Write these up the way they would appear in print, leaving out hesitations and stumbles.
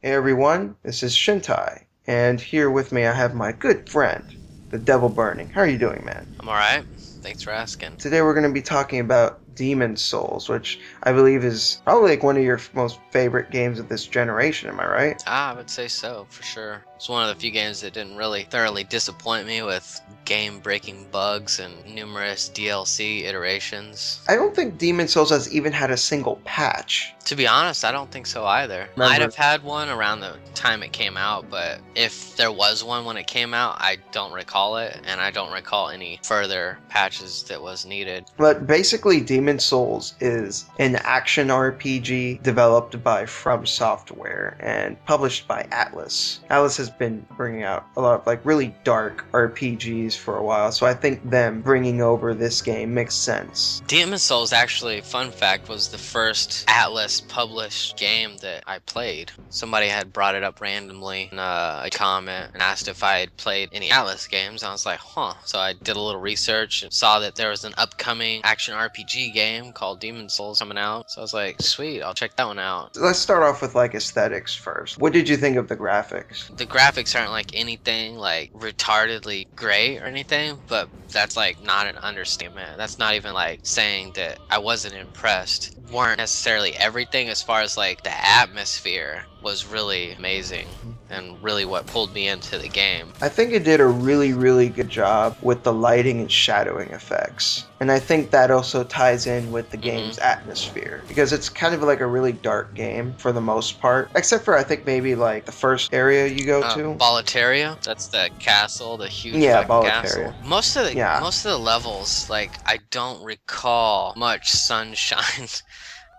Hey everyone, this is Shintai, and here with me I have my good friend, the Devil Burning. How are you doing, man? I'm alright. Thanks for asking. Today we're going to be talking about Demon Souls, which I believe is probably like one of your most favorite games of this generation, am I right? I would say so, for sure. It's one of the few games that didn't really thoroughly disappoint me with game-breaking bugs and numerous DLC iterations. I don't think Demon Souls has even had a single patch. To be honest, I don't think so either. Might Remember, have had one around the time it came out, but if there was one when it came out, I don't recall it, and I don't recall any further patches that was needed. but basically Demon Souls is an action RPG developed by From Software and published by Atlas. Atlas has been bringing out a lot of like really dark RPGs for a while, so I think them bringing over this game makes sense. Demon Souls, actually, fun fact, was the first Atlas published game that I played. Somebody had brought it up randomly in a comment and asked if I had played any Atlas games. I was like, huh. So I did a little research and saw that there was an upcoming action RPG game called Demon Souls coming out. So I was like, sweet, I'll check that one out. Let's start off with like aesthetics first. What did you think of the graphics? The graphics aren't like anything like retardedly great or anything, but that's like not an understatement. That's not even like saying that I wasn't impressed. Weren't necessarily everything as far as like the atmosphere was really amazing and really what pulled me into the game. I think it did a really good job with the lighting and shadowing effects. And I think that also ties in with the game's atmosphere, because it's kind of like a really dark game for the most part, except for I think maybe like the first area you go to. Boletaria, that's the castle, the huge Yeah, fucking castle. Boletaria. Most of the levels, like I don't recall much sunshine.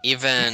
Even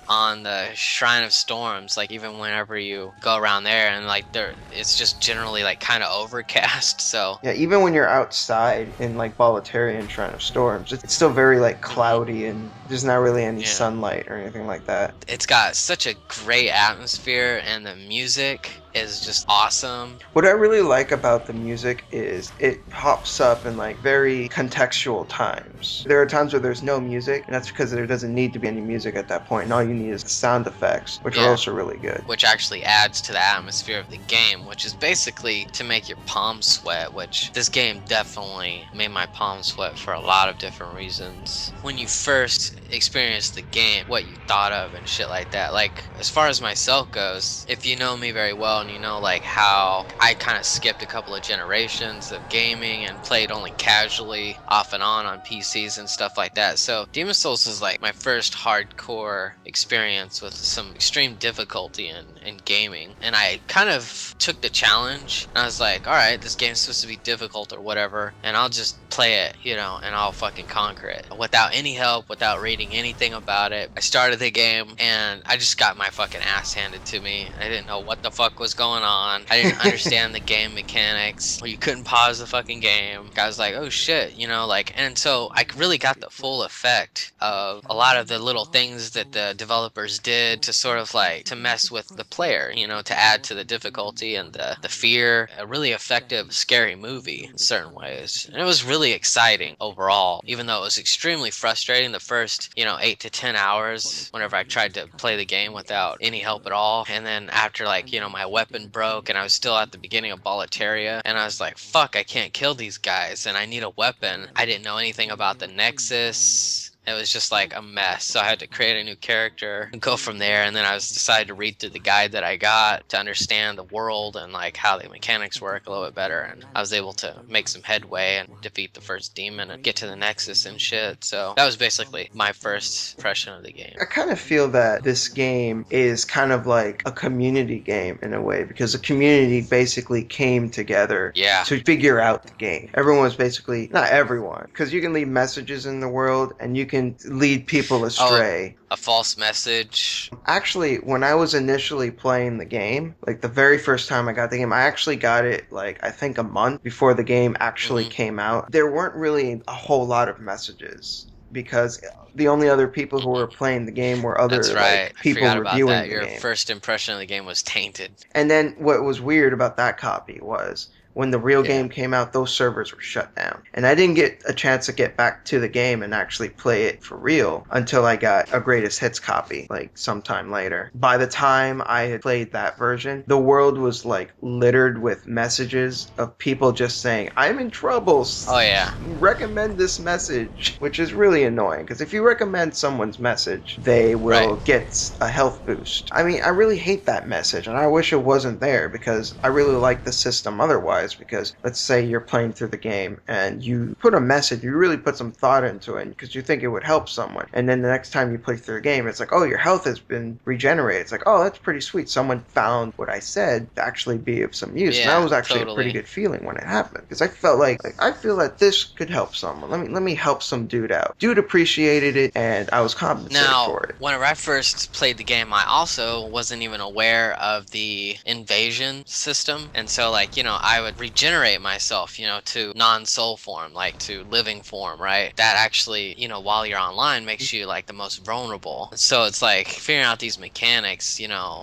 on the Shrine of Storms, like even whenever you go around there and like there, it's just generally like kind of overcast. So Yeah, even when you're outside in like Boletaria and Shrine of Storms, it's still very like cloudy and there's not really any yeah, sunlight or anything like that. it's got such a great atmosphere and the music is just awesome. What I really like about the music is it pops up in like very contextual times. There are times where there's no music, and that's because there doesn't need to be any music at that point, and all you need is the sound effects, which are also really good. Which actually adds to the atmosphere of the game, which is basically to make your palms sweat, which this game definitely made my palms sweat for a lot of different reasons. When you first experienced the game, what you thought of and shit like that. Like, as far as myself goes, if you know me very well and you know like how I kind of skipped a couple of generations of gaming and played only casually off and on PCs and stuff like that. So Demon Souls is like my first hardcore experience with some extreme difficulty in gaming, and I kind of took the challenge and I was like, alright, this game's supposed to be difficult or whatever, and I'll just play it, you know, and I'll fucking conquer it without any help, without reading anything about it. I started the game and I just got my fucking ass handed to me. I didn't know what the fuck was going on. I didn't understand the game mechanics, where you couldn't pause the fucking game. I was like, oh shit, you know, like, and so I really got the full effect of a lot of the little things that the developers did to sort of like to mess with the player, you know, to add to the difficulty and the fear. A really effective, scary movie in certain ways. And it was really exciting overall, even though it was extremely frustrating the first, you know, 8 to 10 hours whenever I tried to play the game without any help at all. And then after, like, you know, my weapon broke and I was still at the beginning of Boletaria and I was like, fuck, I can't kill these guys and I need a weapon. I didn't know anything about the Nexus. It was just like a mess, so I had to create a new character and go from there. And then I was decided to read through the guide that I got to understand the world and like how the mechanics work a little bit better, and I was able to make some headway and defeat the first demon and get to the Nexus and shit. So that was basically my first impression of the game. I kind of feel that this game is kind of like a community game in a way, because the community basically came together to figure out the game. Everyone was basically, not everyone, because you can leave messages in the world and you can lead people astray. A false message. Actually, when I was initially playing the game, like the very first time I got the game, I actually got it like I think a month before the game actually came out. There weren't really a whole lot of messages, because the only other people who were playing the game were other like, people reviewing the game. Your first impression of the game was tainted. And then what was weird about that copy was when the real Yeah. game came out, those servers were shut down. And I didn't get a chance to get back to the game and actually play it for real until I got a greatest hits copy, like sometime later. By the time I had played that version, the world was like littered with messages of people just saying, I'm in trouble. Oh yeah. Recommend this message, which is really annoying because if you recommend someone's message, they will Right. get a health boost. I mean, I really hate that message and I wish it wasn't there because I really like the system otherwise. Because let's say you're playing through the game and you put a message, you really put some thought into it because you think it would help someone. And then the next time you play through the game, it's like, oh, your health has been regenerated. It's like, oh, that's pretty sweet. Someone found what I said to actually be of some use. And that Yeah, was actually a pretty totally. good feeling when it happened because I felt like I feel that this could help someone. Let me help some dude out. Dude appreciated it and I was compensated Now, for it. whenever I first played the game, I also wasn't even aware of the invasion system. And so, like, I would regenerate myself, to non-soul form, like to living form, right? That actually, while you're online makes you, like, the most vulnerable. So it's like figuring out these mechanics,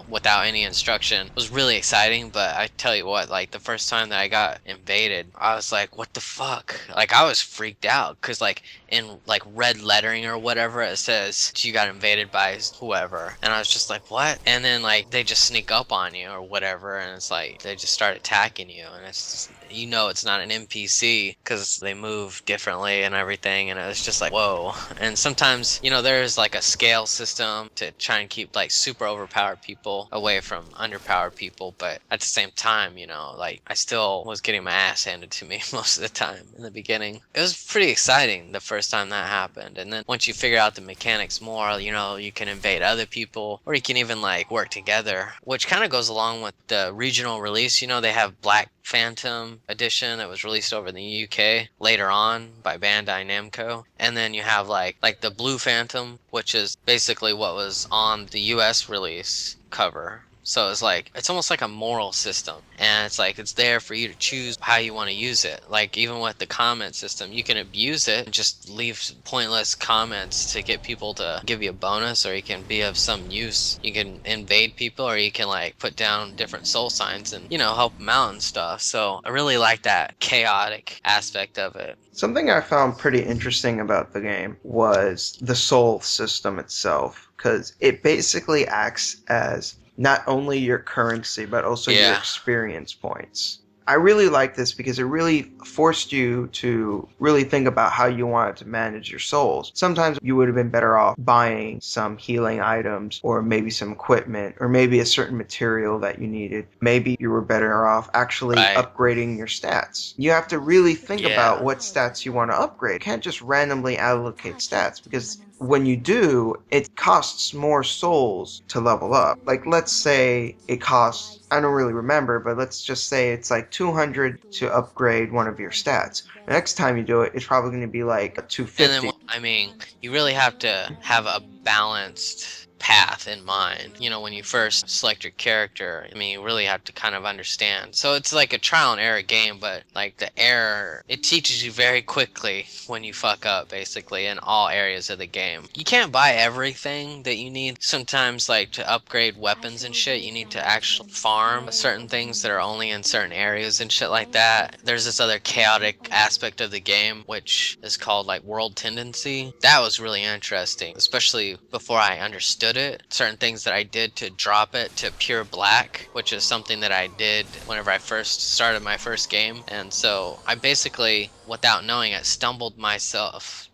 without any instruction was really exciting. But I tell you what, like, the first time that I got invaded, I was like, what the fuck? Like, I was freaked out because, like, in like red lettering or whatever, it says you got invaded by whoever, and I was just like, what? And then like they just sneak up on you or whatever, and it's like they just start attacking you, and it's just, it's not an NPC because they move differently and everything, and it was just like, whoa. And sometimes there's like a scale system to try and keep like super overpowered people away from underpowered people, but at the same time, like I still was getting my ass handed to me most of the time in the beginning. It was pretty exciting the first time that happened, and then once you figure out the mechanics more, you can invade other people, or you can even like work together, which kind of goes along with the regional release. They have Black Phantom edition that was released over in the UK later on by Bandai Namco, and then you have like the Blue Phantom, which is basically what was on the US release cover. So it's almost like a moral system, and it's there for you to choose how you want to use it. Like even with the comment system, you can abuse it and just leave pointless comments to get people to give you a bonus, or you can be of some use. You can invade people, or you can like put down different soul signs and help them out and stuff. So I really like that chaotic aspect of it. Something I found pretty interesting about the game was the soul system itself, because it basically acts as not only your currency, but also your Yeah. experience points. I really like this because it really forced you to really think about how you wanted to manage your souls. Sometimes you would have been better off buying some healing items or maybe some equipment or maybe a certain material that you needed. Maybe you were better off actually Right. upgrading your stats. You have to really think Yeah. about what stats you want to upgrade. You can't just randomly allocate stats because when you do, it costs more souls to level up. Like, let's say it costs, I don't really remember, but let's just say it's like 200 to upgrade one of your stats. The next time you do it, it's probably going to be like a 250. And then, you really have to have a balanced path in mind. When you first select your character, you really have to kind of understand. So it's like a trial and error game, but like the error, it teaches you very quickly when you fuck up, basically, in all areas of the game. You can't buy everything that you need. Sometimes, like, to upgrade weapons and shit, you need to actually farm certain things that are only in certain areas and shit like that. There's this other chaotic aspect of the game, which is called, like, world tendency. That was really interesting, especially before I understood it. Certain things that I did to drop it to pure black, which is something that I did whenever I first started my first game. And so I basically, without knowing it, stumbled myself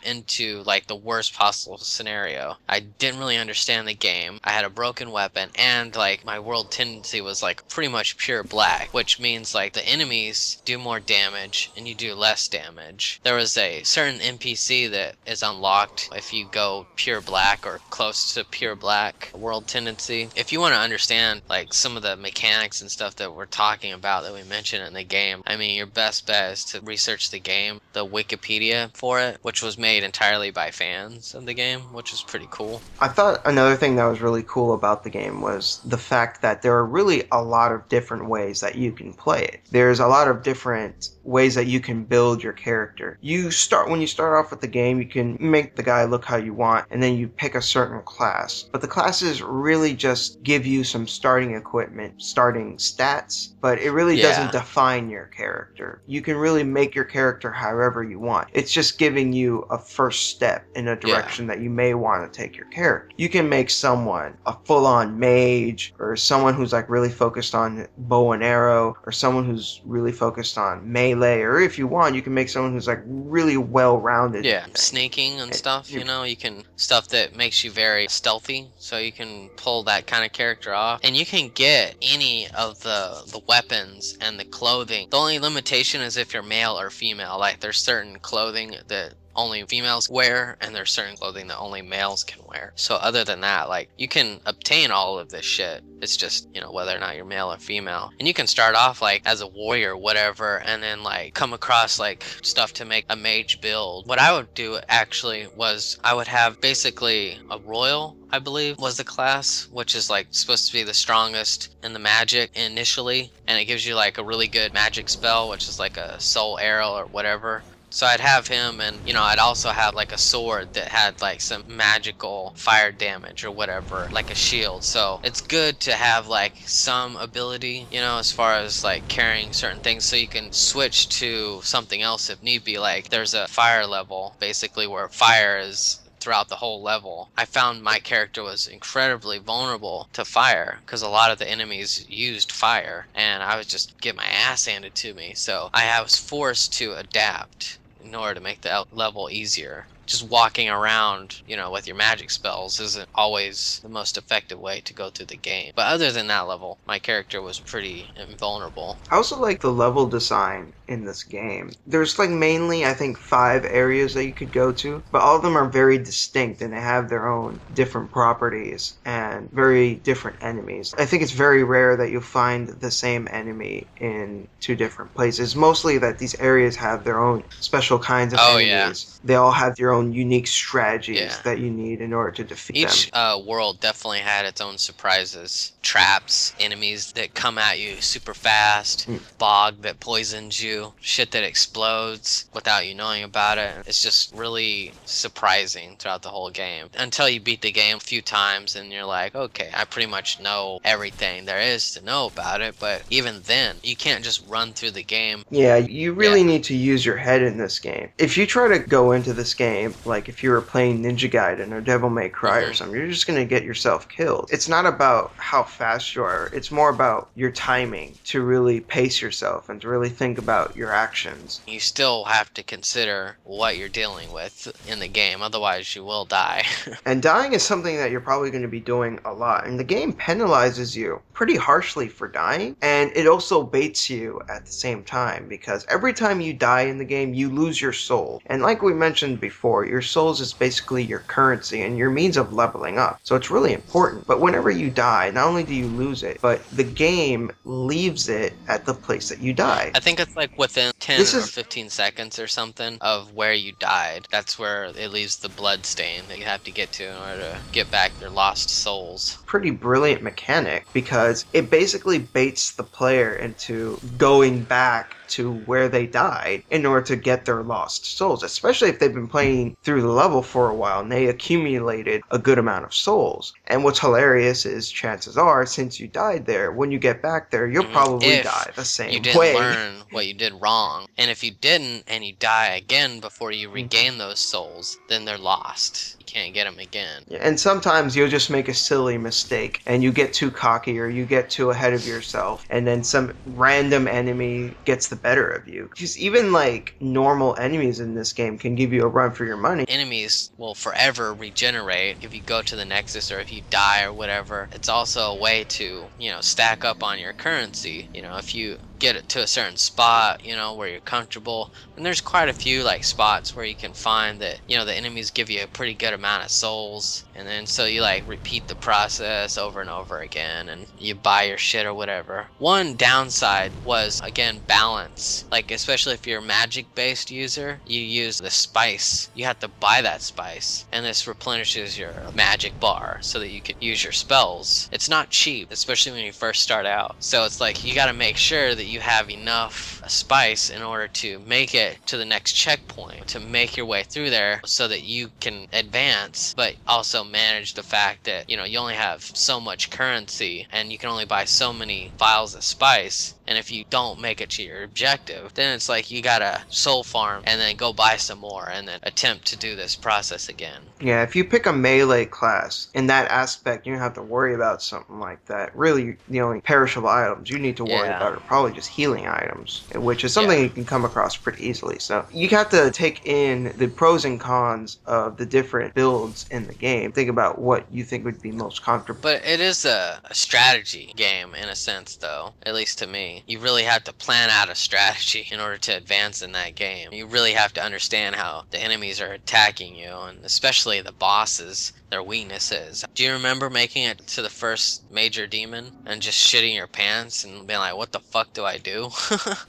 into like the worst possible scenario. I didn't really understand the game. I had a broken weapon, and like my world tendency was like pretty much pure black, which means like the enemies do more damage and you do less damage. There was a certain NPC that is unlocked if you go pure black or close to pure black world tendency. If you want to understand like some of the mechanics and stuff that we're talking about that we mentioned in the game, your best bet is to research the game, the Wikipedia for it, which was made entirely by fans of the game, which was pretty cool. I thought another thing that was really cool about the game was the fact that there are really a lot of different ways that you can play it. There's a lot of different ways that you can build your character. When you start off with the game, you can make the guy look how you want, and then you pick a certain class class, but the classes really just give you some starting equipment, starting stats, but it really doesn't Yeah. define your character. You can really make your character however you want. It's just giving you a first step in a Yeah. direction that you may want to take your character. You can make someone a full-on mage, or someone who's like really focused on bow and arrow, or someone who's really focused on melee, or if you want, you can make someone who's like really well-rounded. Yeah, sneaking and stuff, you know, you can stuff that makes you very stealthy, so you can pull that kind of character off. And you can get any of the weapons and the clothing. The only limitation is if you're male or female. Like there's certain clothing that only females wear, and there's certain clothing that only males can wear. So other than that, like, you can obtain all of this shit. It's just, you know, whether or not you're male or female. And you can start off like as a warrior, whatever, and then like come across like stuff to make a mage build. What I would do actually was I would have basically a royal, I believe was the class, which is like supposed to be the strongest in the magic initially, and it gives you like a really good magic spell, which is like a soul arrow or whatever. So I'd have him, and you know, I'd also have like a sword that had like some magical fire damage or whatever, like a shield. So it's good to have like some ability, you know, as far as like carrying certain things, so you can switch to something else if need be. Like there's a fire level basically where fire is throughout the whole level. I found my character was incredibly vulnerable to fire because a lot of the enemies used fire, and I was just getting my ass handed to me. So I was forced to adapt in order to make the level easier. Just walking around, you know, with your magic spells isn't always the most effective way to go through the game. But other than that level, my character was pretty invulnerable. I also like the level design in this game. There's like mainly, I think, 5 areas that you could go to, but all of them are very distinct and they have their own different properties and very different enemies. I think it's very rare that you'll find the same enemy in 2 different places. Mostly that these areas have their own special kinds of enemies. Yeah. They all have their own unique strategies that you need in order to defeat them. Each world definitely had its own surprises. Traps, enemies that come at you super fast, bog that poisons you, shit that explodes without you knowing about it. It's just really surprising throughout the whole game. Until you beat the game a few times and you're like, okay, I pretty much know everything there is to know about it. But even then, you can't just run through the game. Yeah, you really need to use your head in this game. If you try to go into this game, like if you were playing Ninja Gaiden or Devil May Cry or something, you're just going to get yourself killed. It's not about how fast you are. It's more about your timing to really pace yourself and to really think about your actions. You still have to consider what you're dealing with in the game, otherwise you will die. And dying is something that you're probably going to be doing a lot. And the game penalizes you pretty harshly for dying, and it also baits you at the same time, because every time you die in the game, you lose your soul. And like we mentioned before, your souls is basically your currency and your means of leveling up. So it's really important. But whenever you die, not only do you lose it, but the game leaves it at the place that you died. I think it's like within 10 or 15 seconds or something of where you died. That's where it leaves the blood stain that you have to get to in order to get back your lost souls. Pretty brilliant mechanic, because it basically baits the player into going back to where they died in order to get their lost souls, especially if they've been playing through the level for a while and they accumulated a good amount of souls. And what's hilarious is, chances are, since you died there, when you get back there, you'll probably die the same way. You didn't learn what you did wrong. And if you didn't and you die again before you regain those souls, then they're lost. You can't get them again. Yeah, and sometimes you'll just make a silly mistake and you get too cocky or you get too ahead of yourself, and then some random enemy gets the better of you. Because even like normal enemies in this game can give you a run for your money. Enemies will forever regenerate if you go to the Nexus or if you die or whatever. It's also a way to, you know, stack up on your currency. You know, if you get it to a certain spot, you know, where you're comfortable, and there's quite a few like spots where you can find that, you know, the enemies give you a pretty good amount of souls, and then so you like repeat the process over and over again and you buy your shit or whatever. One downside was, again, balance. Like, especially if you're a magic based user, you use the spice, you have to buy that spice, and this replenishes your magic bar so that you can use your spells. It's not cheap, especially when you first start out, so it's like you got to make sure that you have enough spice in order to make it to the next checkpoint, to make your way through there so that you can advance, but also manage the fact that, you know, you only have so much currency and you can only buy so many vials of spice. And if you don't make it to your objective, then it's like you gotta soul farm and then go buy some more and then attempt to do this process again. Yeah, if you pick a melee class, in that aspect, you don't have to worry about something like that. Really, the only perishable items you need to worry Yeah. about are probably just healing items, which is something Yeah. you can come across pretty easily. So you have to take in the pros and cons of the different builds in the game. Think about what you think would be most comfortable. But it is a strategy game in a sense, though, at least to me. You really have to plan out a strategy in order to advance in that game. You really have to understand how the enemies are attacking you, and especially the bosses, their weaknesses. Do you remember making it to the first major demon and just shitting your pants and being like, what the fuck do I do?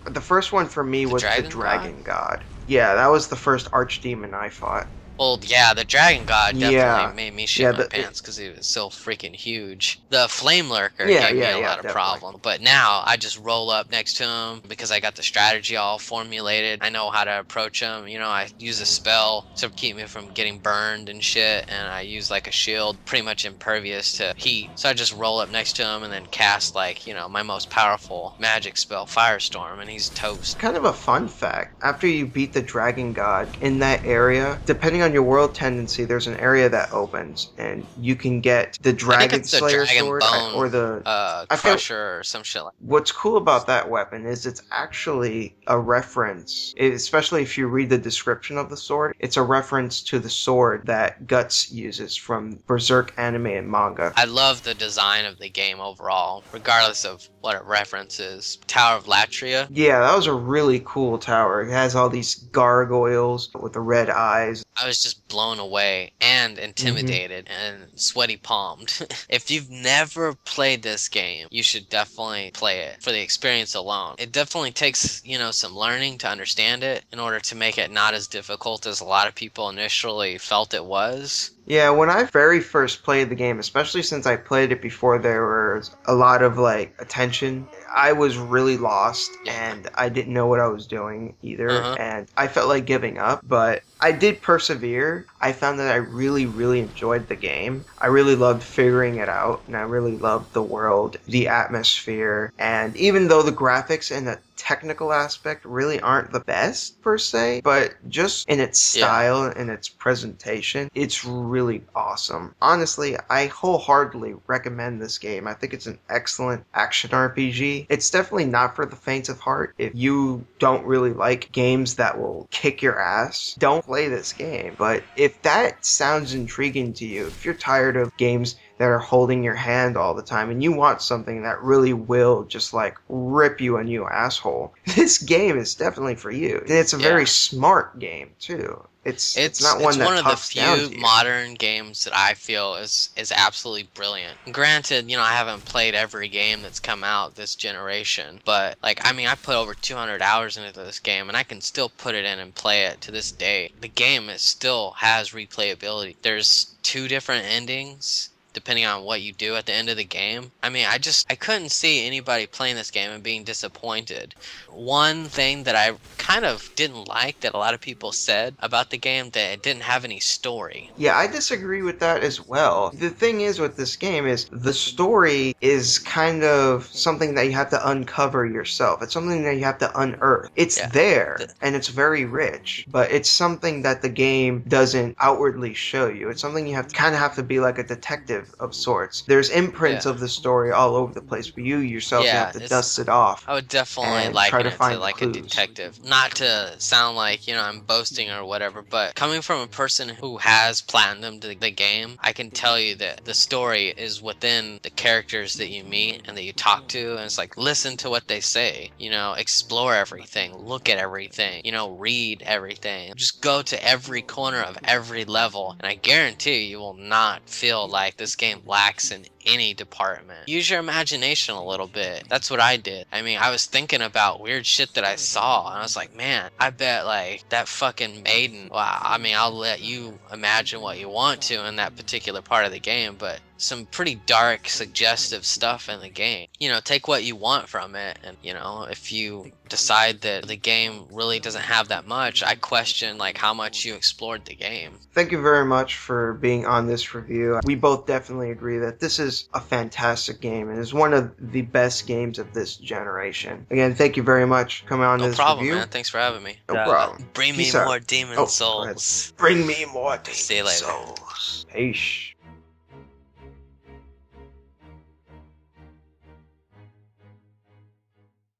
The first one for me The was the Dragon Dragon God. Yeah, that was the first archdemon I fought. Well, yeah, the Dragon God definitely Yeah. made me Yeah, shit my pants because he was so freaking huge. The Flame Lurker gave me a lot of definitely. problem, but now I just roll up next to him because I got the strategy all formulated. I know how to approach him. You know, I use a spell to keep me from getting burned and shit, and I use like a shield, pretty much impervious to heat. So I just roll up next to him and then cast like, you know, my most powerful magic spell, Firestorm, and he's toast. Kind of a fun fact. After you beat the Dragon God in that area, depending on your world tendency, there's an area that opens, and you can get the I think Dragon it's the Slayer Dragon sword Bone or the I forget- Crusher or some shit like What's cool about that weapon is it's actually a reference, especially if you read the description of the sword, it's a reference to the sword that Guts uses from Berserk anime and manga. I love the design of the game overall, regardless of what it references. Tower of Latria. Yeah, that was a really cool tower. It has all these gargoyles with the red eyes. I was just blown away and intimidated and sweaty palmed. If you've never played this game, you should definitely play it for the experience alone. It definitely takes, you know, some learning to understand it in order to make it not as difficult as a lot of people initially felt it was. Yeah, when I very first played the game, especially since I played it before there was a lot of like attention, I was really lost and I didn't know what I was doing either, and I felt like giving up, but I did persevere. I found that I really, really enjoyed the game. I really loved figuring it out, and I really loved the world, the atmosphere, and even though the graphics and the technical aspect really aren't the best per se, but just in its style and its presentation, it's really awesome. Honestly, I wholeheartedly recommend this game. I think it's an excellent action RPG. It's definitely not for the faint of heart. If you don't really like games that will kick your ass, don't play this game. But if that sounds intriguing to you, if you're tired of games that are holding your hand all the time and you want something that really will just like rip you a new asshole, this game is definitely for you. And it's a very smart game too. It's not one that of the toughs down to few you. modern games that I feel is absolutely brilliant. Granted, you know, I haven't played every game that's come out this generation, but like, I mean, I put over 200 hours into this game and I can still put it in and play it to this day. The game still has replayability. There's 2 different endings depending on what you do at the end of the game. I mean, I couldn't see anybody playing this game and being disappointed. One thing that I kind of didn't like that a lot of people said about the game, that it didn't have any story. Yeah, I disagree with that as well. The thing is with this game is the story is kind of something that you have to uncover yourself. It's something that you have to unearth. It's there, and it's very rich, but it's something that the game doesn't outwardly show you. It's something you kind of have to be like a detective of sorts. There's imprints of the story all over the place, but you yourself you have to dust it off. I would definitely liken it to like a detective. Not to sound like, you know, I'm boasting or whatever, but coming from a person who has platinumed the game, I can tell you that the story is within the characters that you meet and that you talk to, and it's like, listen to what they say, you know, explore everything, look at everything, you know, read everything, just go to every corner of every level, and I guarantee you will not feel like this game lacks in any department. Use your imagination a little bit. That's what I did. I mean, I was thinking about weird shit that I saw, and I was like, man, I bet like that fucking maiden. Well, I mean, I'll let you imagine what you want to in that particular part of the game, but some pretty dark, suggestive stuff in the game. You know, take what you want from it, and you know, if you decide that the game really doesn't have that much, I question like how much you explored the game. Thank you very much for being on this review. We both definitely agree that this is a fantastic game and is one of the best games of this generation. Again, thank you very much for coming on No this problem, review. man. Thanks for having me. No problem. Bring me Peace out. more demon Oh, go ahead. souls. Bring me more See you demon later. souls. Peace.